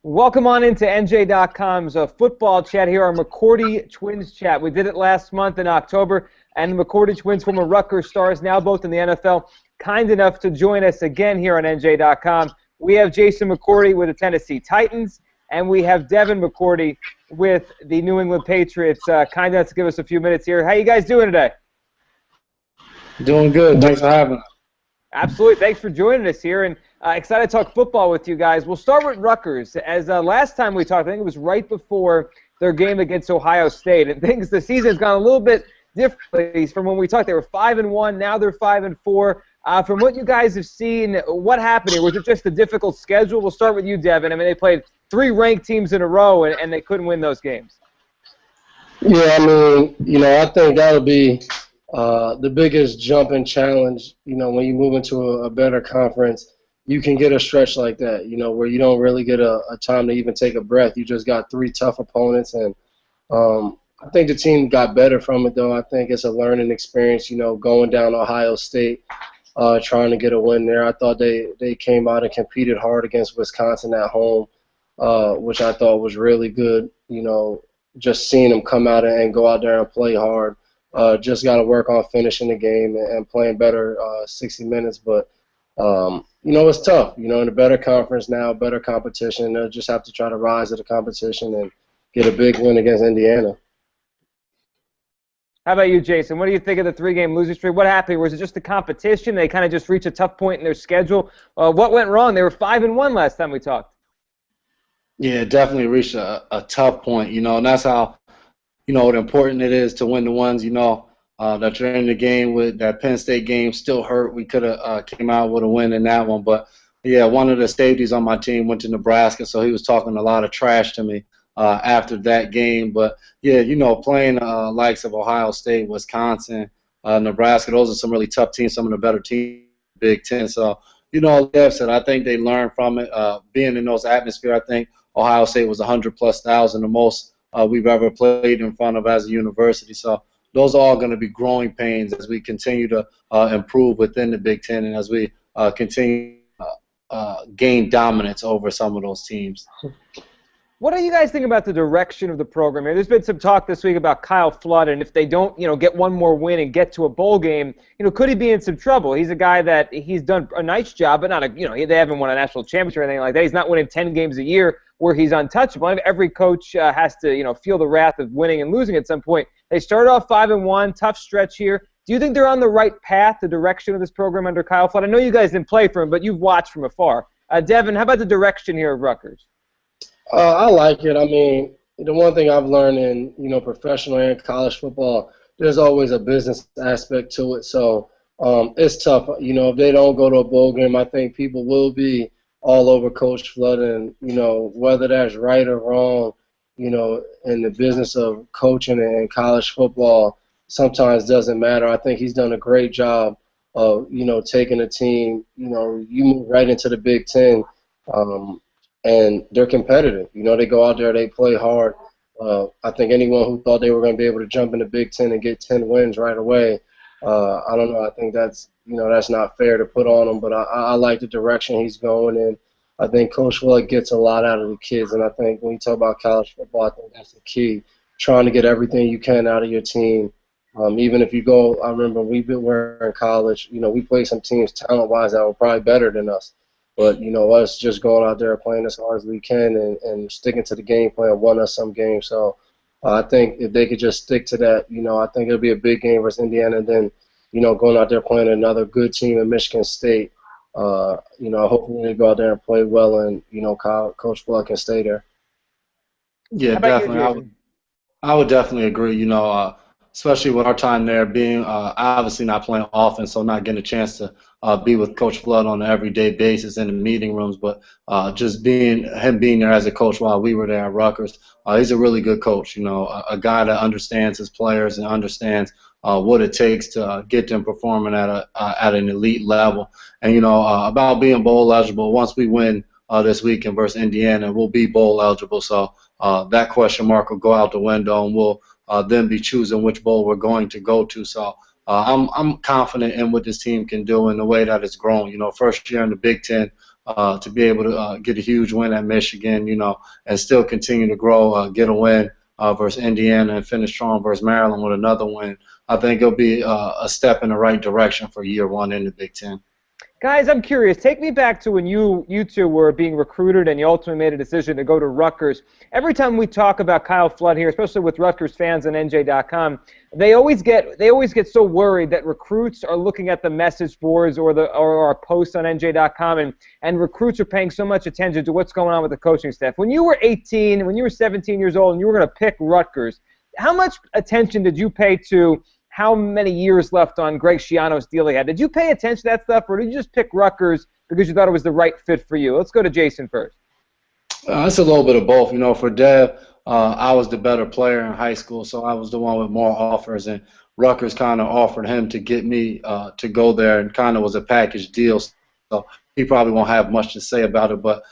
Welcome on into NJ.com's football chat here, our McCourty Twins chat. We did it last month in October, and the McCourty Twins, former Rutgers stars, now both in the NFL, kind enough to join us again here on NJ.com. We have Jason McCourty with the Tennessee Titans, and we have Devin McCourty with the New England Patriots. Kind enough to give us a few minutes here. How you guys doing today? Doing good. Thanks for having us. Absolutely. Thanks for joining us here, and excited to talk football with you guys. We'll start with Rutgers. As last time we talked, I think it was right before their game against Ohio State, and the season's gone a little bit differently from when we talked. They were 5-1, now they're 5-4. From what you guys have seen, what happened here? Was it just a difficult schedule? We'll start with you, Devin. I mean, they played 3 ranked teams in a row, and they couldn't win those games. Yeah, I mean, I think that'll be the biggest jump and challenge, when you move into a better conference. You can get a stretch like that, where you don't really get a time to even take a breath. You just got 3 tough opponents, and I think the team got better from it, though. I think it's a learning experience, going down to Ohio State, trying to get a win there. I thought they came out and competed hard against Wisconsin at home, which I thought was really good, just seeing them come out and go out there and play hard. Just got to work on finishing the game and playing better 60 minutes. But, it's tough. In a better conference now, better competition. They'll just have to try to rise to the competition and get a big win against Indiana. How about you, Jason? What do you think of the 3-game losing streak? What happened? Was it just the competition? They kind of just reached a tough point in their schedule? What went wrong? They were 5-1 last time we talked. Yeah, it definitely reached a tough point, and that's how what important it is to win the ones, that you're in the game with. That Penn State game still hurt. We could have came out with a win in that one. But, yeah, one of the safeties on my team went to Nebraska, so he was talking a lot of trash to me after that game. But, yeah, playing likes of Ohio State, Wisconsin, Nebraska, those are some really tough teams, some of the better teams in the Big Ten. So, like Dev said, I think they learned from it. Being in those atmosphere, I think Ohio State was 100,000+, the most we've ever played in front of as a university. So those are all going to be growing pains as we continue to improve within the Big Ten and as we continue to gain dominance over some of those teams. What do you guys think about the direction of the program here? There's been some talk this week about Kyle Flood, and if they don't, get one more win and get to a bowl game, could he be in some trouble? He's a guy that he's done a nice job, but not they haven't won a national championship or anything like that. He's not winning 10 games a year where he's untouchable. Every coach has to, feel the wrath of winning and losing at some point. They started off 5-1, tough stretch here. Do you think they're on the right path, the direction of this program under Kyle Flood? I know you guys didn't play for him, but you've watched from afar. Devin, how about the direction here of Rutgers? I like it. I mean, the one thing I've learned in, professional and college football, there's always a business aspect to it. So it's tough. If they don't go to a bowl game, I think people will be all over Coach Flood. And, whether that's right or wrong, in the business of coaching and college football sometimes doesn't matter. I think he's done a great job of, taking a team. You move right into the Big Ten. And they're competitive. They go out there, they play hard. I think anyone who thought they were going to be able to jump in the Big Ten and get 10 wins right away, I don't know. I think that's not fair to put on him. But I like the direction he's going in. I think Coach Flood gets a lot out of the kids, and I think when you talk about college football, I think that's the key. Trying to get everything you can out of your team. Even if you go, I remember were in college. We played some teams talent-wise that were probably better than us. But, us just going out there playing as hard as we can and sticking to the game plan won us some games. So I think if they could just stick to that, I think it'll be a big game versus Indiana. And then, going out there playing another good team in Michigan State, hopefully they go out there and play well and, Coach Flood can stay there. Yeah, definitely. I would definitely agree, especially with our time there being obviously not playing offense, so not getting a chance to be with Coach Flood on an everyday basis in the meeting rooms, but just being there as a coach while we were there at Rutgers. He's a really good coach, a guy that understands his players and understands what it takes to get them performing at an elite level. And, about being bowl eligible, once we win this weekend versus Indiana, we'll be bowl eligible. So that question mark will go out the window, and we'll then be choosing which bowl we're going to go to. So I'm confident in what this team can do and the way that it's grown. First year in the Big Ten, to be able to get a huge win at Michigan, and still continue to grow, get a win versus Indiana and finish strong versus Maryland with another win. I think it'll be a step in the right direction for year one in the Big Ten. Guys, I'm curious. Take me back to when you two were being recruited and you ultimately made a decision to go to Rutgers. Every time we talk about Kyle Flood here, especially with Rutgers fans and NJ.com, they always get so worried that recruits are looking at the message boards or our posts on NJ.com, and recruits are paying so much attention to what's going on with the coaching staff. When you were 18, when you were 17 years old, and you were going to pick Rutgers, how much attention did you pay to how many years left on Greg Schiano's deal he had? Did you pay attention to that stuff, or did you just pick Rutgers because you thought it was the right fit for you? Let's go to Jason first. It's a little bit of both. For Dev, I was the better player in high school, so I was the one with more offers, and Rutgers kind of offered him to get me to go there, and kind of was a package deal. So he probably won't have much to say about it, but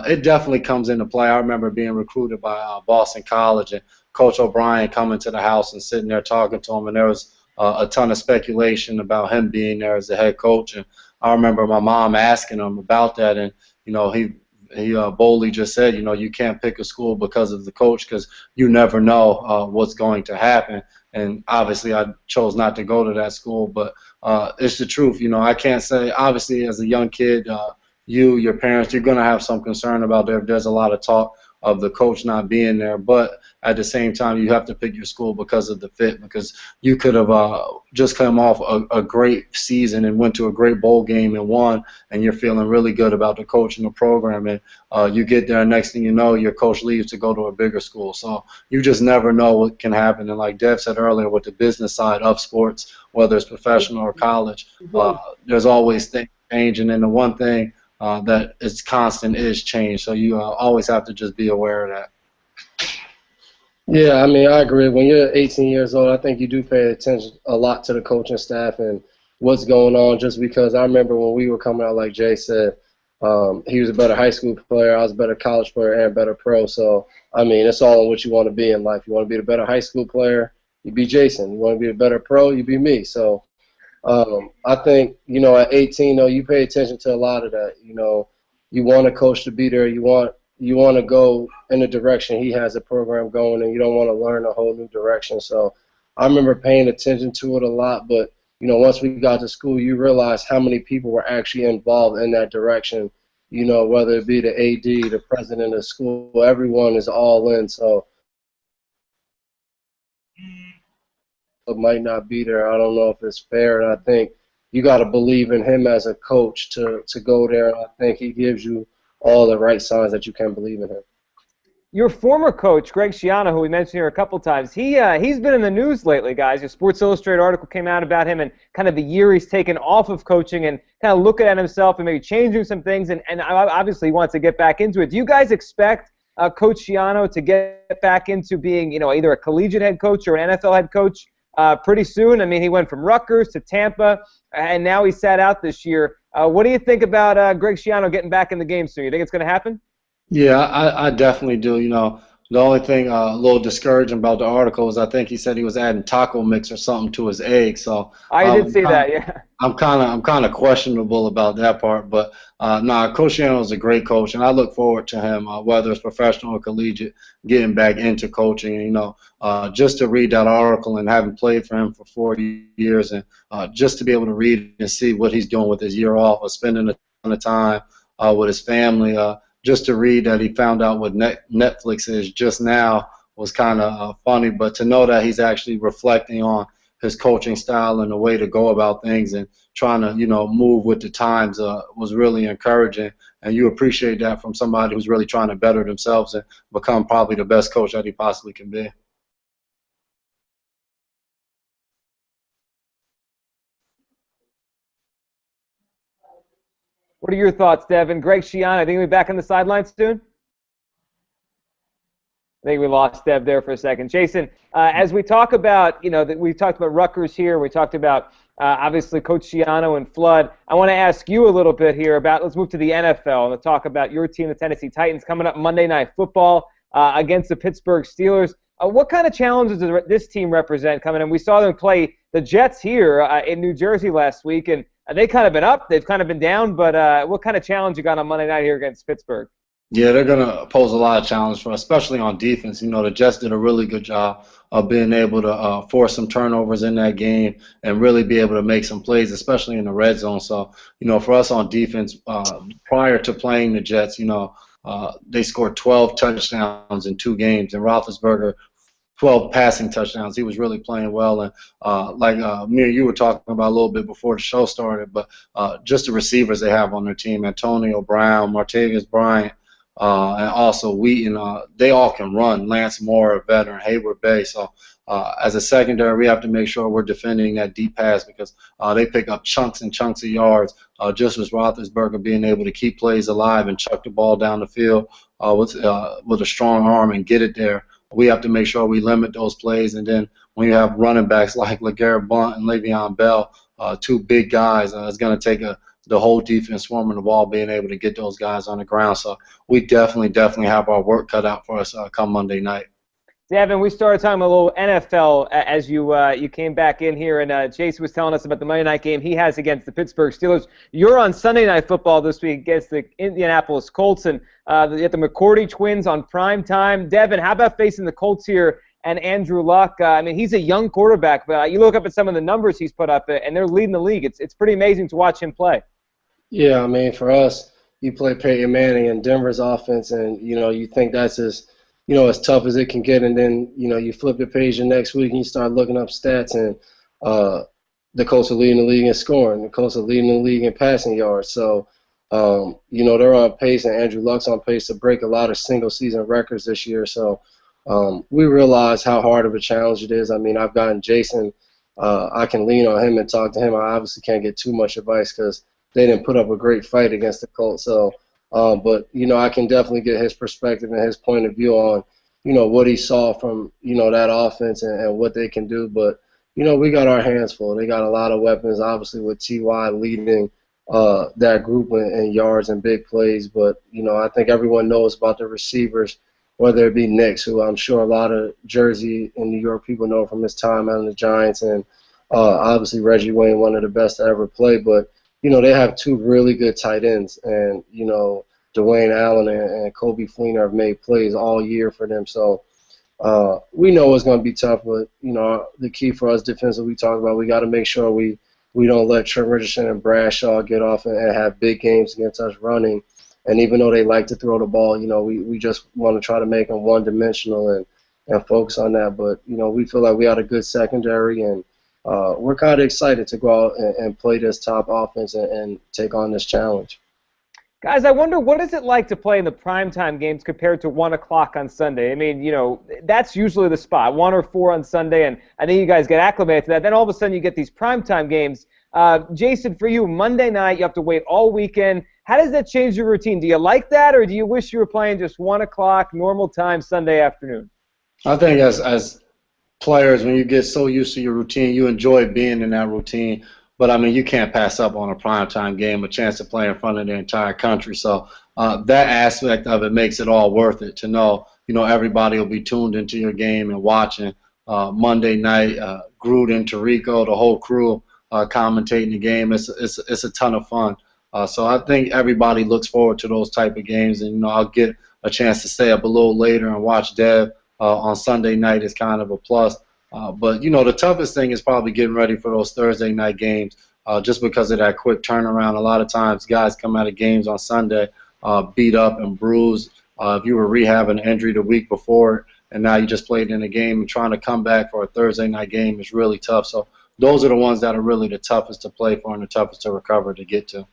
it definitely comes into play. I remember being recruited by Boston College, and Coach O'Brien coming to the house and sitting there talking to him, and there was a ton of speculation about him being there as the head coach. And I remember my mom asking him about that, and he boldly just said, you can't pick a school because of the coach, because you never know what's going to happen. And obviously I chose not to go to that school, but it's the truth. I can't say, obviously as a young kid, your parents, you're going to have some concern about there. There's a lot of talk of the coach not being there, but at the same time, you have to pick your school because of the fit, because you could have just come off a great season and went to a great bowl game and won, and you're feeling really good about the coach and the program, and you get there, and next thing you know, your coach leaves to go to a bigger school. So you just never know what can happen. And like Dev said earlier, with the business side of sports, whether it's professional or college, there's always things changing, and the one thing that is constant is change. So you always have to just be aware of that. Yeah, I agree. When you're 18 years old, I think you do pay attention a lot to the coaching staff and what's going on, just because I remember when we were coming out, like Jay said, he was a better high school player, I was a better college player, and a better pro. So, it's all in what you want to be in life. You want to be the better high school player, you be Jason. You want to be a better pro, you be me. So I think, at 18, though, you pay attention to a lot of that. You want a coach to be there. You want to go in the direction he has a program going, and you don't want to learn a whole new direction. So I remember paying attention to it a lot, but, once we got to school, you realize how many people were actually involved in that direction, whether it be the AD, the president of the school, everyone is all in. So it might not be there. I don't know if it's fair, and I think you got to believe in him as a coach to go there, and I think he gives you all the right signs that you can believe in him. Your former coach, Greg Schiano, who we mentioned here a couple times, he's been in the news lately, guys. Your Sports Illustrated article came out about him and kind of the year he's taken off of coaching and kind of looking at himself and maybe changing some things, and obviously he wants to get back into it. Do you guys expect Coach Schiano to get back into being, either a collegiate head coach or an NFL head coach pretty soon? He went from Rutgers to Tampa, and now he sat out this year. What do you think about Greg Schiano getting back in the game soon? You think it's going to happen? Yeah, I definitely do. The only thing a little discouraging about the article is I think he said he was adding taco mix or something to his eggs. So I did see that. Yeah. I'm kind of questionable about that part, but Coach Schiano is a great coach, and I look forward to him, whether it's professional or collegiate, getting back into coaching. Just to read that article and having played for him for 4 years, and just to be able to read and see what he's doing with his year off, or spending a ton of time with his family. Just to read that he found out what Netflix is just now was kind of funny, but to know that he's actually reflecting on his coaching style and the way to go about things and trying to, move with the times was really encouraging, and you appreciate that from somebody who's really trying to better themselves and become probably the best coach that he possibly can be. What are your thoughts, Devin? Greg Schiano, I think he'll be back on the sidelines soon? I think we lost Dev there for a second. Jason, as we talk about, we talked about Rutgers here. We talked about, obviously, Coach Schiano and Flood. I want to ask you a little bit here about, let's move to the NFL and talk about your team, the Tennessee Titans, coming up Monday Night Football against the Pittsburgh Steelers. What kind of challenges does this team represent coming in? We saw them play the Jets here in New Jersey last week, and They kind of been up, they've kind of been down, but what kind of challenge you got on Monday night here against Pittsburgh? Yeah, they're going to pose a lot of challenge for us, especially on defense. The Jets did a really good job of being able to force some turnovers in that game and really be able to make some plays, especially in the red zone. So, for us on defense, prior to playing the Jets, they scored 12 touchdowns in 2 games, and Roethlisberger 12 passing touchdowns. He was really playing well, and like me and you were talking about a little bit before the show started, but just the receivers they have on their team, Antonio Brown, Martavis Bryant, and also Wheaton, they all can run. Lance Moore, a veteran, Hayward Bay. So as a secondary, we have to make sure we're defending that deep pass because they pick up chunks and chunks of yards, just as Roethlisberger being able to keep plays alive and chuck the ball down the field with a strong arm and get it there. We have to make sure we limit those plays. And then when you have running backs like LeGarrette Blount and Le'Veon Bell, 2 big guys, it's going to take the whole defense swarming the ball, being able to get those guys on the ground. So we definitely have our work cut out for us come Monday night. Devin, we started talking a little NFL as you came back in here, and Jason was telling us about the Monday night game he has against the Pittsburgh Steelers. You're on Sunday Night Football this week against the Indianapolis Colts, and you have the McCourty twins on prime time. Devin, how about facing the Colts here and Andrew Luck? I mean, he's a young quarterback, but you look up at some of the numbers he's put up, and they're leading the league. It's pretty amazing to watch him play. Yeah, I mean, for us, you play Peyton Manning and Denver's offense, and, you think that's as tough as it can get, and then, you flip the page the next week and you start looking up stats, and the Colts are leading the league in scoring. The Colts are leading the league in passing yards. So, they're on pace, and Andrew Luck's on pace to break a lot of single-season records this year. So we realize how hard of a challenge it is. I mean, I've gotten Jason. I can lean on him and talk to him. I obviously can't get too much advice because they didn't put up a great fight against the Colts. So, but, I can definitely get his perspective and his point of view on, what he saw from, that offense and what they can do. But, we got our hands full. They got a lot of weapons, obviously, with T.Y. leading that group in yards and big plays. But, I think everyone knows about the receivers, whether it be Nix, who I'm sure a lot of Jersey and New York people know from his time out in the Giants, and obviously Reggie Wayne, one of the best to ever play. But, they have 2 really good tight ends, and, Dwayne Allen and Kobe Fleener have made plays all year for them. So we know it's going to be tough, but, the key for us defensively, we talked about, we got to make sure we don't let Trent Richardson and Bradshaw get off and have big games against us running. And even though they like to throw the ball, we just want to try to make them one-dimensional and focus on that. But, we feel like we had a good secondary, and we're kind of excited to go out and play this top offense and take on this challenge. Guys, I wonder, what is it like to play in the primetime games compared to 1 o'clock on Sunday? I mean, that's usually the spot, 1 or 4 on Sunday, and I think you guys get acclimated to that. Then all of a sudden you get these primetime games. Jason, for you, Monday night, you have to wait all weekend. How does that change your routine? Do you like that, or do you wish you were playing just 1 o'clock, normal time, Sunday afternoon? I think as players, when you get so used to your routine, you enjoy being in that routine. But, I mean, you can't pass up on a primetime game, a chance to play in front of the entire country. So that aspect of it makes it all worth it to know, everybody will be tuned into your game and watching Monday night. Gruden, Tirico, the whole crew commentating the game. It's a ton of fun. So I think everybody looks forward to those type of games. And, I'll get a chance to stay up a little later and watch Dev on Sunday night is kind of a plus. But, the toughest thing is probably getting ready for those Thursday night games just because of that quick turnaround. A lot of times guys come out of games on Sunday beat up and bruised. If you were rehabbing an injury the week before and now you just played in a game and trying to come back for a Thursday night game is really tough. So those are the ones that are really the toughest to play for and the toughest to recover to get to.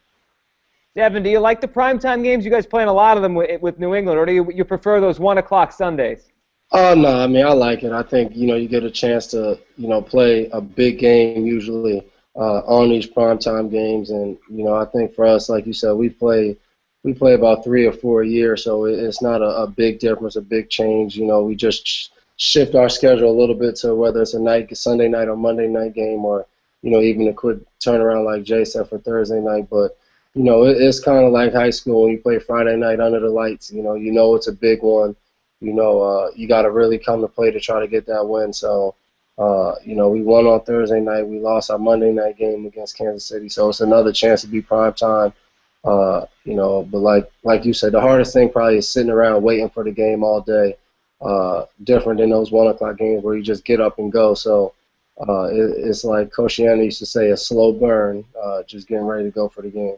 Devin, do you like the primetime games? You guys playing a lot of them with New England, or do you prefer those 1 o'clock Sundays? No, I mean, I like it. I think, you get a chance to, play a big game usually on these primetime games. And, I think for us, like you said, we play about 3 or 4 a year, so it's not a big difference, a big change. We just shift our schedule a little bit to whether it's a Sunday night or Monday night game, or, even a quick turnaround like Jay said for Thursday night. But, it's kind of like high school when you play Friday night under the lights. It's a big one. You got to really come to play to try to get that win. So We won on Thursday night. We lost our Monday night game against Kansas City, so it's another chance to be prime time. But like you said, the hardest thing probably is sitting around waiting for the game all day. Different than those 1 o'clock games where you just get up and go. So it's like Coach Schiano used to say, a slow burn, just getting ready to go for the game.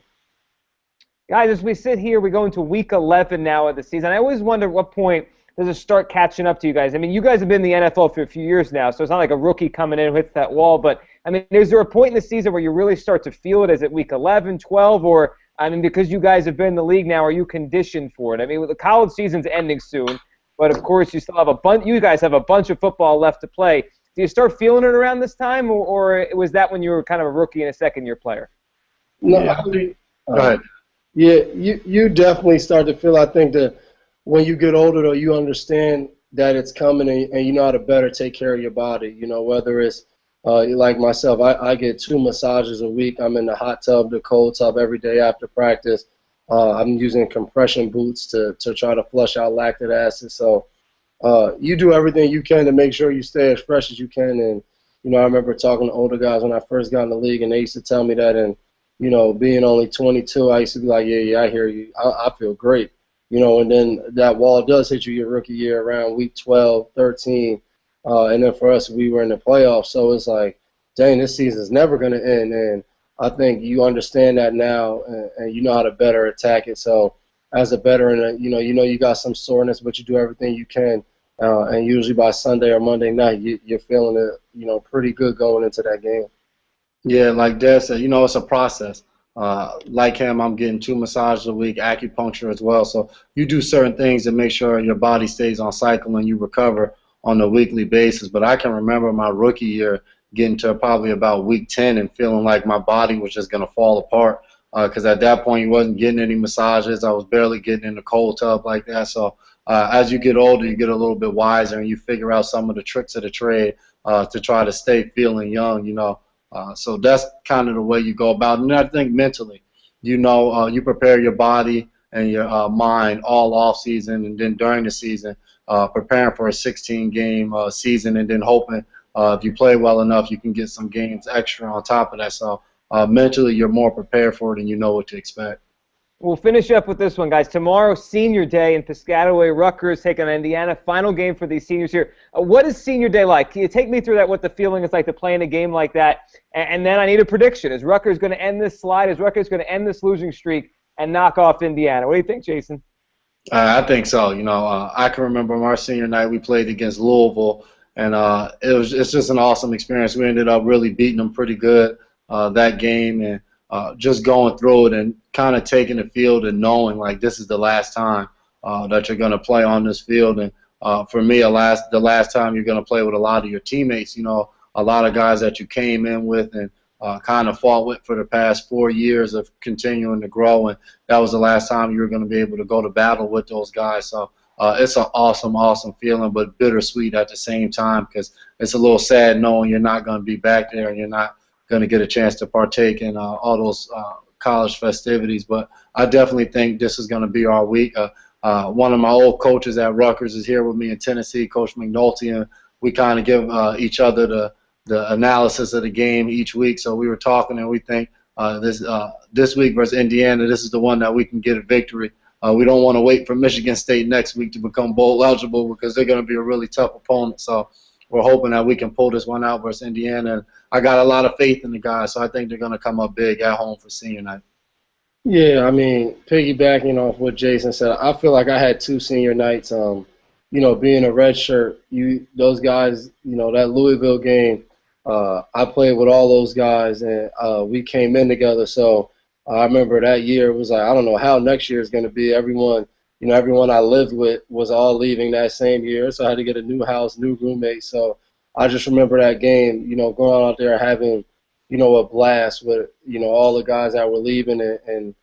Guys, as we sit here, we go into week 11 now of the season. I always wonder at what point does it start catching up to you guys. I mean, you guys have been in the NFL for a few years now, so it's not like a rookie coming in and hits that wall. But, I mean, is there a point in the season where you really start to feel it? Is it week 11, 12, or, I mean, because you guys have been in the league now, are you conditioned for it? I mean, the college season's ending soon, but, of course, you still have you guys have a bunch of football left to play. Do you start feeling it around this time, or was that when you were kind of a rookie and a second-year player? No, yeah. Go ahead. Yeah, you definitely start to feel, I think, that when you get older, though, you understand that it's coming and you know how to better take care of your body. Whether it's like myself, I get 2 massages a week. I'm in the hot tub, the cold tub every day after practice. I'm using compression boots to try to flush out lactic acid. So you do everything you can to make sure you stay as fresh as you can. And, I remember talking to older guys when I first got in the league, and they used to tell me that, and being only 22, I used to be like, yeah, I hear you. I feel great. And then that wall does hit you your rookie year around week 12, 13. And then for us, we were in the playoffs. So it's like, dang, this season's never going to end. And I think you understand that now, and you know how to better attack it. So as a veteran, you got some soreness, but you do everything you can. And usually by Sunday or Monday night, you're feeling it, pretty good going into that game. Yeah, like Dad said, it's a process. Like him, I'm getting 2 massages a week, acupuncture as well. So you do certain things to make sure your body stays on cycle and you recover on a weekly basis. But I can remember my rookie year getting to probably about week 10 and feeling like my body was just going to fall apart because at that point you wasn't getting any massages. I was barely getting in the cold tub like that. So as you get older, you get a little bit wiser and you figure out some of the tricks of the trade to try to stay feeling young, So that's kind of the way you go about it. And I think mentally, you prepare your body and your mind all off season and then during the season, preparing for a 16-game season and then hoping if you play well enough, you can get some games extra on top of that. So mentally, you're more prepared for it and you know what to expect. We'll finish up with this one, guys. Tomorrow, Senior Day in Piscataway. Rutgers taking on Indiana. Final game for these seniors here. What is Senior Day like? Can you take me through that, what the feeling is like to play in a game like that? And then I need a prediction. Is Rutgers going to end this slide? Is Rutgers going to end this losing streak and knock off Indiana? What do you think, Jason? I think so. I can remember our senior night we played against Louisville, and it's just an awesome experience. We ended up really beating them pretty good that game, and just going through it and kind of taking the field and knowing like this is the last time that you're going to play on this field. And for me, the last time you're going to play with a lot of your teammates, a lot of guys that you came in with and kind of fought with for the past 4 years of continuing to grow. And that was the last time you were going to be able to go to battle with those guys. So it's an awesome, awesome feeling, but bittersweet at the same time because it's a little sad knowing you're not going to be back there and you're not going to get a chance to partake in all those college festivities. But I definitely think this is going to be our week. One of my old coaches at Rutgers is here with me in Tennessee, Coach McNulty, and we kind of give each other the analysis of the game each week. So we were talking, and we think this week versus Indiana, this is the one that we can get a victory. We don't want to wait for Michigan State next week to become bowl eligible because they're going to be a really tough opponent. So we're hoping that we can pull this one out versus Indiana. And I got a lot of faith in the guys, so I think they're going to come up big at home for senior night. Yeah, I mean, piggybacking off what Jason said, I feel like I had 2 senior nights. Being a red shirt, those guys, that Louisville game, I played with all those guys, and we came in together. So I remember that year it was like, I don't know how next year is going to be. Everyone I lived with was all leaving that same year, so I had to get a new house, new roommates. So I just remember that game, going out there having, a blast with, all the guys that were leaving. And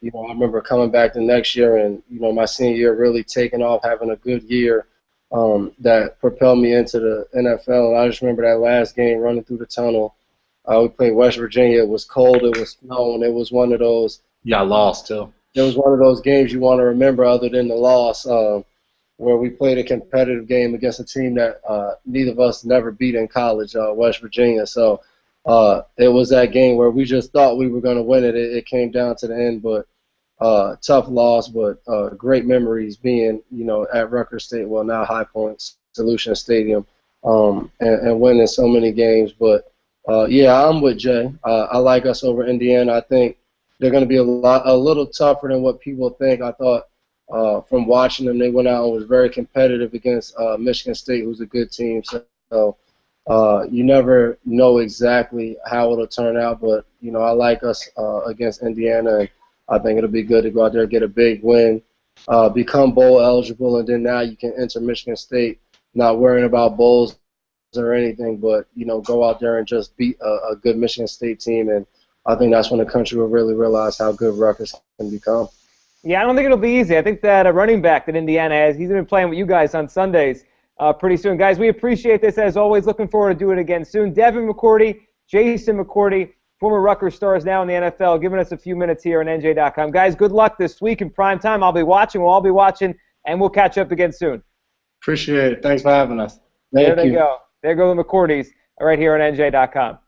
I remember coming back the next year and, my senior year really taking off, having a good year that propelled me into the NFL. And I just remember that last game running through the tunnel. We played West Virginia. It was cold. It was snowing. It was one of those. Yeah, I lost too. It was one of those games you want to remember other than the loss. where we played a competitive game against a team that neither of us never beat in college, West Virginia. So it was that game where we just thought we were going to win it. It came down to the end, but tough loss, but great memories being, at Rutgers State, well, now High Point Solution Stadium, and winning so many games. But, yeah, I'm with Jay. I like us over Indiana. I think they're going to be a little tougher than what people think. I thought from watching them, they went out and was very competitive against Michigan State, who's a good team. So you never know exactly how it'll turn out, but, I like us against Indiana, and I think it'll be good to go out there and get a big win, become bowl eligible, and then now you can enter Michigan State not worrying about bowls or anything, but, go out there and just beat a good Michigan State team, and I think that's when the country will really realize how good Rutgers can become. Yeah, I don't think it'll be easy. I think that a running back that Indiana has, he's going to be playing with you guys on Sundays pretty soon. Guys, we appreciate this as always. Looking forward to doing it again soon. Devin McCourty, Jason McCourty, former Rutgers stars now in the NFL, giving us a few minutes here on NJ.com. Guys, good luck this week in prime time. I'll be watching. We'll all be watching, and we'll catch up again soon. Appreciate it. Thanks for having us. There they go. There go the McCourtys right here on NJ.com.